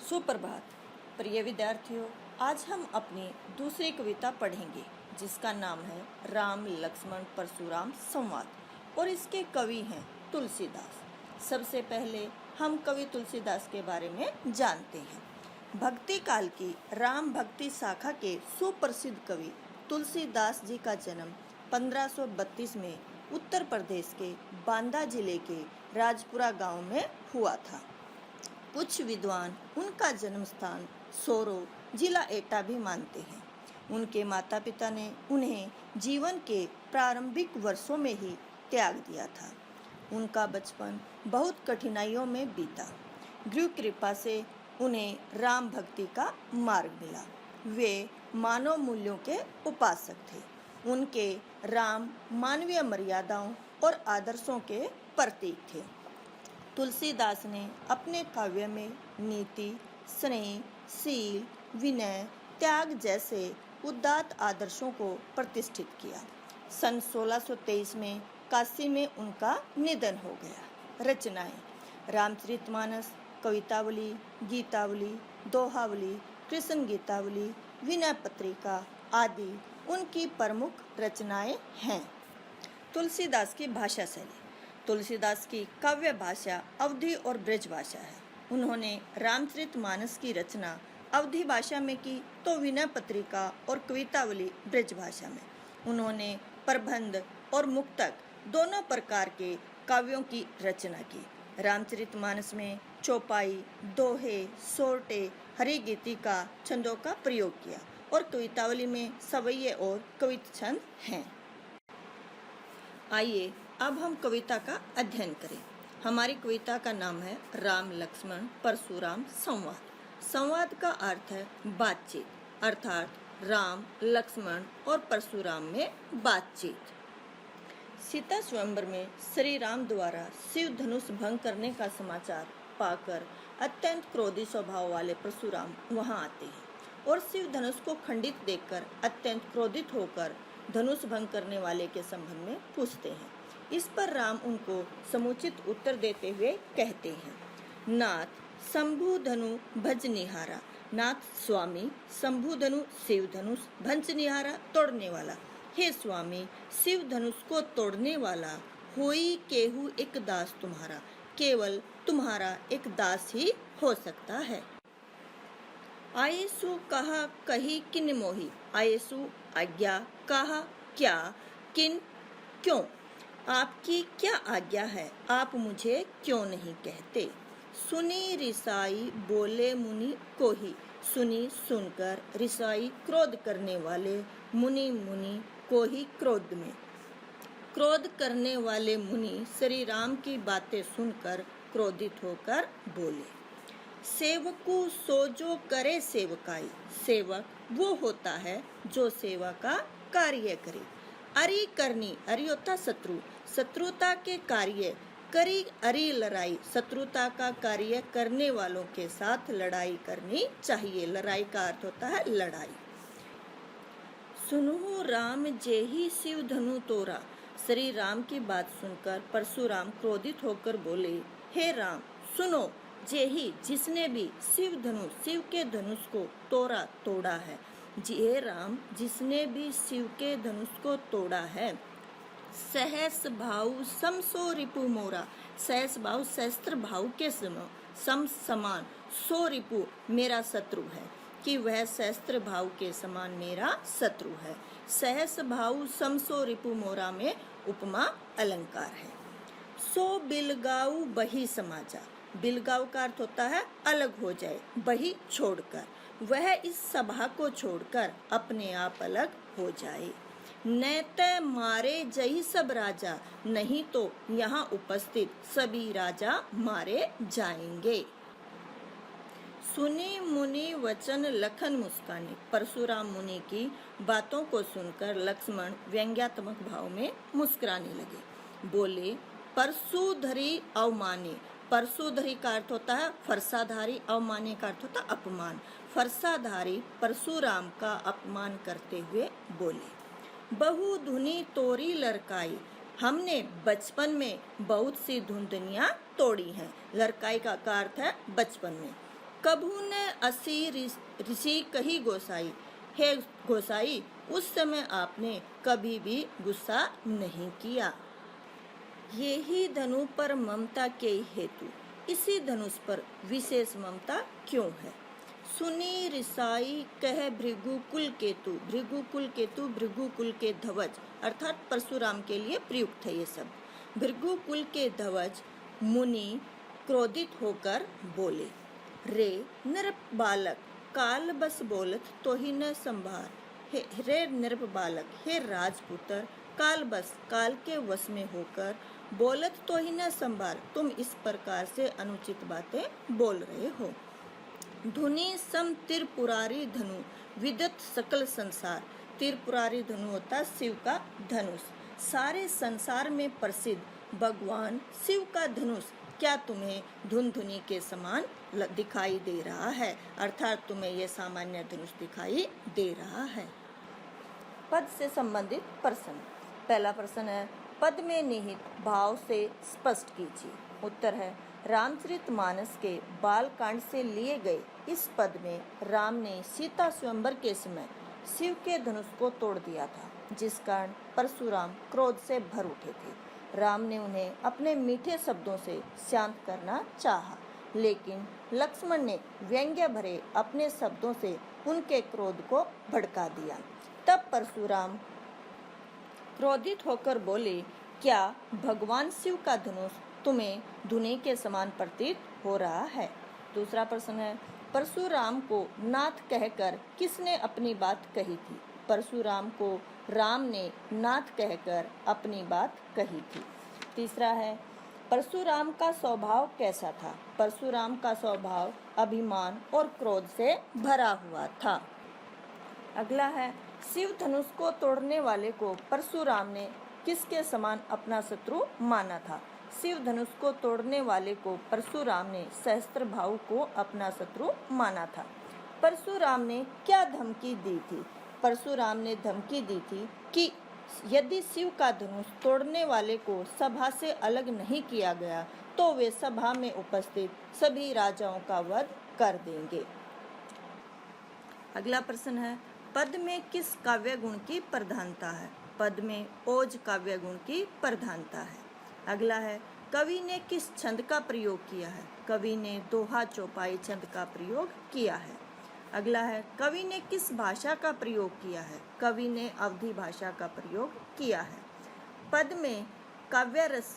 सुप्रभात प्रिय विद्यार्थियों, आज हम अपनी दूसरी कविता पढ़ेंगे जिसका नाम है राम लक्ष्मण परशुराम संवाद और इसके कवि हैं तुलसीदास। सबसे पहले हम कवि तुलसीदास के बारे में जानते हैं। भक्ति काल की राम भक्ति शाखा के सुप्रसिद्ध कवि तुलसीदास जी का जन्म 1532 में उत्तर प्रदेश के बांदा जिले के राजपुरा गांव में हुआ था। कुछ विद्वान उनका जन्म स्थान सोरो जिला एटा भी मानते हैं। उनके माता पिता ने उन्हें जीवन के प्रारंभिक वर्षों में ही त्याग दिया था। उनका बचपन बहुत कठिनाइयों में बीता। गुरु कृपा से उन्हें राम भक्ति का मार्ग मिला। वे मानव मूल्यों के उपासक थे। उनके राम मानवीय मर्यादाओं और आदर्शों के प्रतीक थे। तुलसीदास ने अपने काव्य में नीति, स्नेह, शील, विनय, त्याग जैसे उदात्त आदर्शों को प्रतिष्ठित किया। सन 1623 में काशी में उनका निधन हो गया। रचनाएं: रामचरितमानस, कवितावली, गीतावली, दोहावली, कृष्ण गीतावली, विनय पत्रिका आदि उनकी प्रमुख रचनाएं हैं। तुलसीदास की भाषा शैली: तुलसीदास की काव्य भाषा अवधी और ब्रज भाषा है। उन्होंने रामचरितमानस की रचना अवधी भाषा में की तो विनय पत्रिका और कवितावली ब्रज भाषा में। उन्होंने प्रबंध और मुक्तक दोनों प्रकार के काव्यों की रचना की। रामचरितमानस में चौपाई, दोहे, सोरठे, हरिगीतिका छंदों का प्रयोग किया और कवितावली में सवैये और कवित छंद हैं। आइए अब हम कविता का अध्ययन करें। हमारी कविता का नाम है राम लक्ष्मण परशुराम संवाद। संवाद का अर्थ है बातचीत, अर्थात राम, लक्ष्मण और परशुराम में बातचीत। सीता स्वयंवर में श्री राम द्वारा शिव धनुष भंग करने का समाचार पाकर अत्यंत क्रोधी स्वभाव वाले परशुराम वहां आते हैं और शिव धनुष को खंडित देखकर अत्यंत क्रोधित होकर धनुष भंग करने वाले के संबंध में पूछते हैं। इस पर राम उनको समुचित उत्तर देते हुए कहते हैं, नाथ शंभु धनु भज निहारा। नाथ स्वामी, शंभु धनु शिव धनुष, भंज निहारा तोड़ने वाला। हे स्वामी, शिव धनुष को तोड़ने वाला होई केहू एक दास तुम्हारा। केवल तुम्हारा एक दास ही हो सकता है। आयेसु कहा कही किन मोही। आयेसु आज्ञा, कहा क्या, किन क्यों। आपकी क्या आज्ञा है, आप मुझे क्यों नहीं कहते। सुनी रिसाई बोले मुनि को ही। सुनी सुनकर रिसाई क्रोध करने वाले, मुनि मुनि को ही क्रोध में। क्रोध करने वाले मुनि श्री राम की बातें सुनकर क्रोधित होकर बोले, सेवकु सो जो करे सेवकाई। सेवक वो होता है जो सेवा का कार्य करे। अरि करनी, अरि होता शत्रु, शत्रुता के कार्य करी। अरि लड़ाई, शत्रुता का कार्य करने वालों के साथ लड़ाई करनी चाहिए। लड़ाई का अर्थ होता है लड़ाई। सुनहु राम जेहि शिव धनु तोरा। श्री राम की बात सुनकर परशुराम क्रोधित होकर बोले, हे राम सुनो, जेहि जिसने भी शिव धनुष, शिव के धनुष को तोड़ा है। हे राम जिसने भी शिव के धनुष को तोड़ा है। सहस भाव समसो रिपु मोरा। सहस भाव सहस्त्र भाव के समान सो रिपु मेरा शत्रु है, कि वह सहस्त्र भाव के समान मेरा शत्रु है। सहस भाव समसो रिपु मोरा में उपमा अलंकार है। सो बिलगाऊ बही समाजा। बिलगाऊ का अर्थ होता है अलग हो जाए, बही छोड़कर। वह इस सभा को छोड़कर अपने आप अलग हो जाए। नैते मारे जही सब राजा। नहीं तो यहाँ उपस्थित सभी राजा मारे जाएंगे। सुनी मुनि वचन लखन मुस्काने। परशुराम मुनि की बातों को सुनकर लक्ष्मण व्यंग्यात्मक भाव में मुस्कुराने लगे। बोले, परशुधरी अवमाने। परशुधरी का अर्थ होता है फरसाधारी, अवमाने का अर्थ होता अपमान। फरसाधारी परशुराम का अपमान करते हुए बोले, बहु धुनी तोरी लड़काई। हमने बचपन में बहुत सी धुंधनियाँ तोड़ी हैं। लड़काई का अर्थ है बचपन में। कभू ने असी ऋषि कही गोसाई, हे गोसाई उस समय आपने कभी भी गुस्सा नहीं किया। ये ही धनु पर ममता के हेतु, इसी धनुष पर विशेष ममता क्यों है। सुनी रिसाई कह भृगुकुल केतु, भृगुकुल केतु भृगुकुल के ध्वज अर्थात परशुराम के लिए प्रयुक्त है ये सब। भृगुकुल के ध्वज मुनि क्रोधित होकर बोले, रे नृप बालक काल बस बोलत तो ही न संभार, रे नृप बालक हे राजपुत्र काल बस काल के वश में होकर बोलत तो ही न संभार, तुम इस प्रकार से अनुचित बातें बोल रहे हो। धुनि सम त्रिपुरारी धनु विदत सकल संसार, त्रिपुरारी धनु होता शिव का धनुष, सारे संसार में प्रसिद्ध भगवान शिव का धनुष क्या तुम्हें धुनधुनी के समान दिखाई दे रहा है, अर्थात तुम्हें यह सामान्य धनुष दिखाई दे रहा है। पद से संबंधित प्रश्न। पहला प्रश्न है, पद में निहित भाव से स्पष्ट कीजिए। उत्तर है, रामचरितमानस के बाल कांड से लिए गए इस पद में राम ने सीता स्वयंवर के समय शिव के धनुष को तोड़ दिया था, जिस कारण परशुराम क्रोध से भर उठे थे। राम ने उन्हें अपने मीठे शब्दों से शांत करना चाहा, लेकिन लक्ष्मण ने व्यंग्य भरे अपने शब्दों से उनके क्रोध को भड़का दिया। तब परशुराम क्रोधित होकर बोले, क्या भगवान शिव का धनुष तुम्हें धुनी के समान प्रतीत हो रहा है। दूसरा प्रश्न है, परशुराम को नाथ कहकर किसने अपनी बात कही थी। परशुराम को राम ने नाथ कहकर अपनी बात कही थी। तीसरा है, परशुराम का स्वभाव कैसा था। परशुराम का स्वभाव अभिमान और क्रोध से भरा हुआ था। अगला है, शिव धनुष को तोड़ने वाले को परशुराम ने किसके समान अपना शत्रु माना था। शिव धनुष को तोड़ने वाले को परशुराम ने सहस्त्रभाव को अपना शत्रु माना था। परशुराम ने क्या धमकी दी थी। परशुराम ने धमकी दी थी कि यदि शिव का धनुष तोड़ने वाले को सभा से अलग नहीं किया गया तो वे सभा में उपस्थित सभी राजाओं का वध कर देंगे। अगला प्रश्न है, पद में किस काव्य गुण की प्रधानता है। पद में ओज काव्य गुण की प्रधानता है। अगला है, कवि ने किस छंद का प्रयोग किया है। कवि ने दोहा चौपाई छंद का प्रयोग किया है। अगला है, कवि ने किस भाषा का प्रयोग किया है। कवि ने अवधी भाषा का प्रयोग किया है। पद में काव्य रस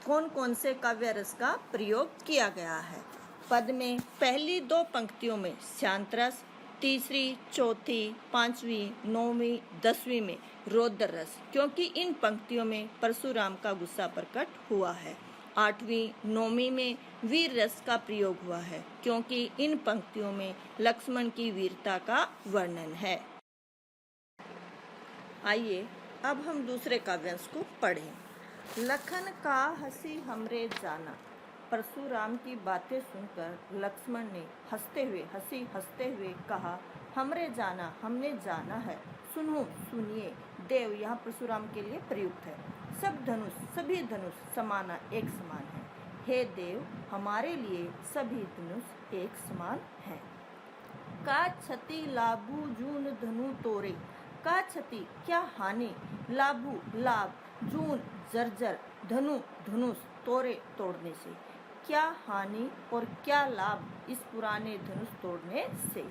कौन कौन से काव्य रस का प्रयोग किया गया है। पद में पहली दो पंक्तियों में शांत रस, तीसरी, चौथी, पांचवी, नौवीं, 10वीं में रौद्र रस, क्योंकि इन पंक्तियों में परशुराम का गुस्सा प्रकट हुआ है। 8वीं, 9वीं में वीर रस का प्रयोग हुआ है, क्योंकि इन पंक्तियों में लक्ष्मण की वीरता का वर्णन है। आइए अब हम दूसरे काव्यांश को पढ़ें। लखन का हंसी हमरे जाना। परशुराम की बातें सुनकर लक्ष्मण ने हंसते हुए कहा, हमरे जाना, हमने जाना है। सुनो सुनिए, देव यहाँ परशुराम के लिए प्रयुक्त है। सभी धनुष समाना एक समान है। हे देव, हमारे लिए सभी धनुष एक समान है। का क्षति लाभु जून धनु तोरे। का क्षति क्या हानि, लाभु लाभ, जून जर्जर, धनु धनुष, तोरे तोड़ने से। क्या हानि और क्या लाभ इस पुराने धनुष तोड़ने से।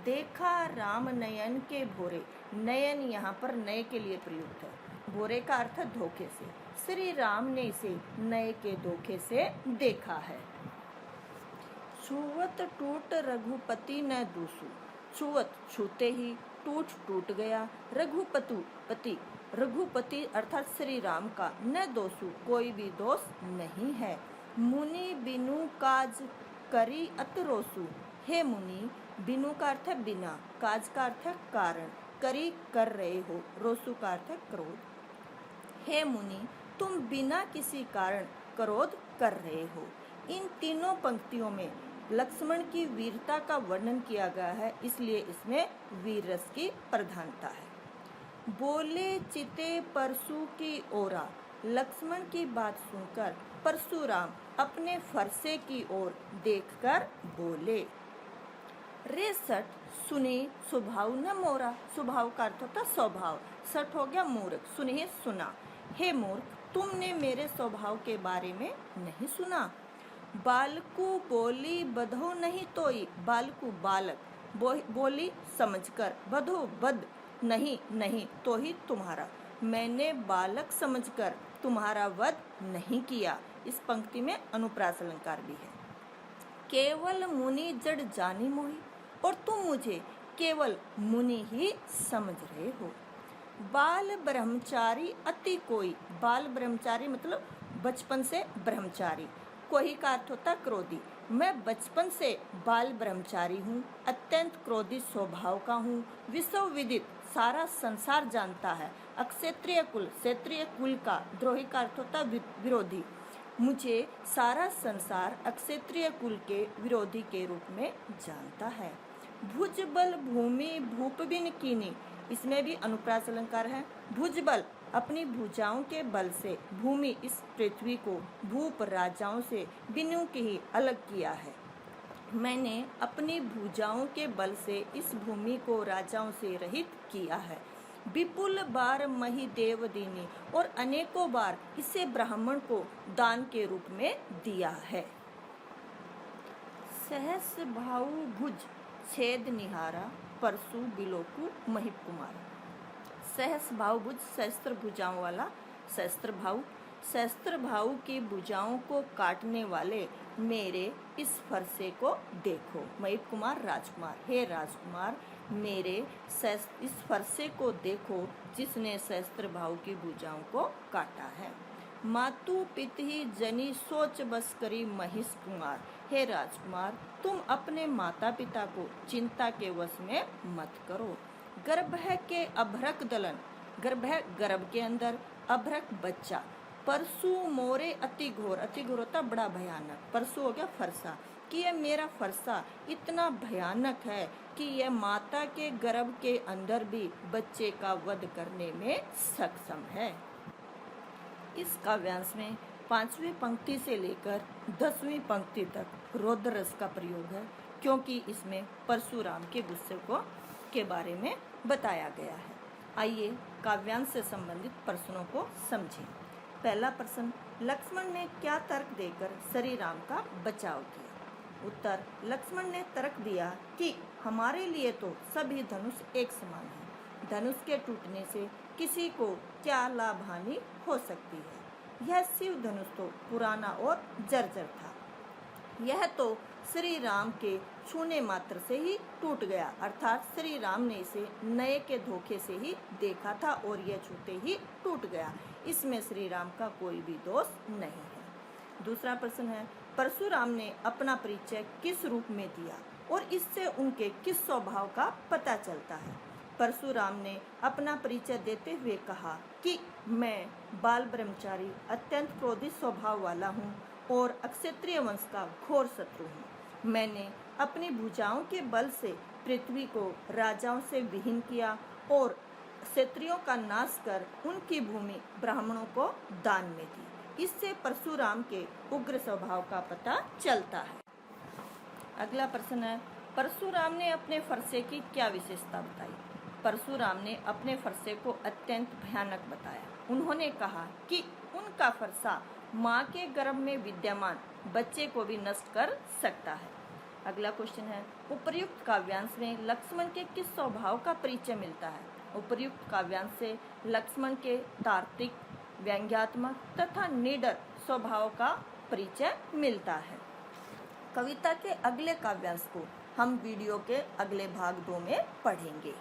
देखा राम नयन के भोरे। नयन यहाँ पर नए के लिए प्रयुक्त है। भोरे का अर्थ धोखे से। श्री राम ने इसे नए के धोखे से देखा है। छुवत टूट रघुपति न दूसु। छुवत छूते ही, टूट गया, रघुपति अर्थात श्री राम का, न दोषु कोई भी दोष नहीं है। मुनि बिनु काज करी अतरोसु। हे मुनि, बिनु का अर्थ बिना, काज का अर्थ कारण, करी कर रहे हो, रोसु का अर्थ क्रोध। हे मुनि, तुम बिना किसी कारण क्रोध कर रहे हो। इन तीनों पंक्तियों में लक्ष्मण की वीरता का वर्णन किया गया है, इसलिए इसमें वीर रस की प्रधानता है। बोले चिते परशु की ओरा। लक्ष्मण की बात सुनकर परशुराम अपने फरसे की ओर देखकर बोले। रे सठ सुने स्वभाव न मोरा, स्वभाव का अर्थ होता स्वभाव, सठ हो गया मूर्ख, सुने सुना। हे मूर्ख, तुमने मेरे स्वभाव के बारे में नहीं सुना। बालकू बोली बधो नहीं तोई, बालकू बालक, बोली समझकर, बधो बद नहीं नहीं तो ही तुम्हारा, मैंने बालक समझकर तुम्हारा वध नहीं किया। इस पंक्ति में अनुप्रास अलंकार भी है। केवल मुनि जड़ जानी मोही, और तुम मुझे केवल मुनि ही समझ रहे हो। बाल ब्रह्मचारी अति कोई, बाल ब्रह्मचारी मतलब बचपन से ब्रह्मचारी, कोई का अर्थ होता क्रोधी। मैं बचपन से बाल ब्रह्मचारी हूँ, अत्यंत क्रोधी स्वभाव का हूँ। विश्व विदित, सारा संसार जानता है। अक्षत्रिय कुल, क्षत्रिय कुल का, द्रोही का अर्थ होता विरोधी। मुझे सारा संसार अक्षत्रिय कुल के विरोधी के रूप में जानता है। भुजबल भूमि भूप बिन कीनी, इसमें भी अनुप्रास अलंकार है। भुजबल, अपनी भुजाओं के बल से भूमि, इस पृथ्वी को, भूप राजाओं से, बिनु की ही अलग किया है। मैंने अपनी भुजाओं के बल से इस भूमि को राजाओं से रहित किया है। विपुल बार मही देव दीनी, और अनेकों बार इसे ब्राह्मण को दान के रूप में दिया है। सहस भाऊ भुज छेद निहारा, परसु बिलोकु महिप कुमार। सहस भाव भुज, सहस्त्र भुजाओं वाला, सहस्त्र भाव की भुजाओं को काटने वाले मेरे इस फरसे को देखो। महिप कुमार राजकुमार, हे राजकुमार मेरे इस फरसे को देखो जिसने सहस्त्र भाव की भुजाओं को काटा है। मातु पितहि जनी सोच बस करी महिष कुमार, हे राजकुमार तुम अपने माता पिता को चिंता के वश में मत करो। गर्भ के अभ्रक दलन, गर्भ है गर्भ के अंदर, अभ्रक बच्चा। परसु मोरे अति घोर, अति घोर होता बड़ा भयानक, परसु हो गया फरसा, कि यह मेरा फरसा इतना भयानक है कि यह माता के गर्भ के अंदर भी बच्चे का वध करने में सक्षम है। इस काव्यांश में 5वीं पंक्ति से लेकर 10वीं पंक्ति तक रौद्र रस का प्रयोग है, क्योंकि इसमें परशुराम के गुस्से के बारे में बताया गया है। आइए काव्यांश से संबंधित प्रश्नों को समझें। पहला प्रश्न, लक्ष्मण ने क्या तर्क देकर श्री राम का बचाव किया? उत्तर, लक्ष्मण ने तर्क दिया कि हमारे लिए तो सभी धनुष एक समान है, धनुष के टूटने से किसी को क्या लाभ हानि हो सकती है। यह शिव धनुष तो पुराना और जर्जर था, यह तो श्री राम के छूने मात्र से ही टूट गया, अर्थात श्री राम ने इसे नए के धोखे से ही देखा था और यह छूते ही टूट गया। इसमें श्री राम का कोई भी दोष नहीं है। दूसरा प्रश्न है, परशुराम ने अपना परिचय किस रूप में दिया और इससे उनके किस स्वभाव का पता चलता है? परशुराम ने अपना परिचय देते हुए कहा कि मैं बाल ब्रह्मचारी, अत्यंत क्रोधित स्वभाव वाला हूँ और अक्षत्रिय वंश का घोर शत्रु हूँ। मैंने अपनी भुजाओं के बल से पृथ्वी को राजाओं से विहीन किया और क्षत्रियों का नाश कर उनकी भूमि ब्राह्मणों को दान में दी। इससे परशुराम के उग्र स्वभाव का पता चलता है। अगला प्रश्न है, परशुराम ने अपने फरसे की क्या विशेषता बताई? परशुराम ने अपने फरसे को अत्यंत भयानक बताया। उन्होंने कहा कि उनका फरसा माँ के गर्भ में विद्यमान बच्चे को भी नष्ट कर सकता है। अगला क्वेश्चन है, उपर्युक्त काव्यांश में लक्ष्मण के किस स्वभाव का परिचय मिलता है? उपर्युक्त काव्यांश से लक्ष्मण के तार्किक, व्यंग्यात्मक तथा निडर स्वभाव का परिचय मिलता है। कविता के अगले काव्यांश को हम वीडियो के अगले भाग 2 में पढ़ेंगे।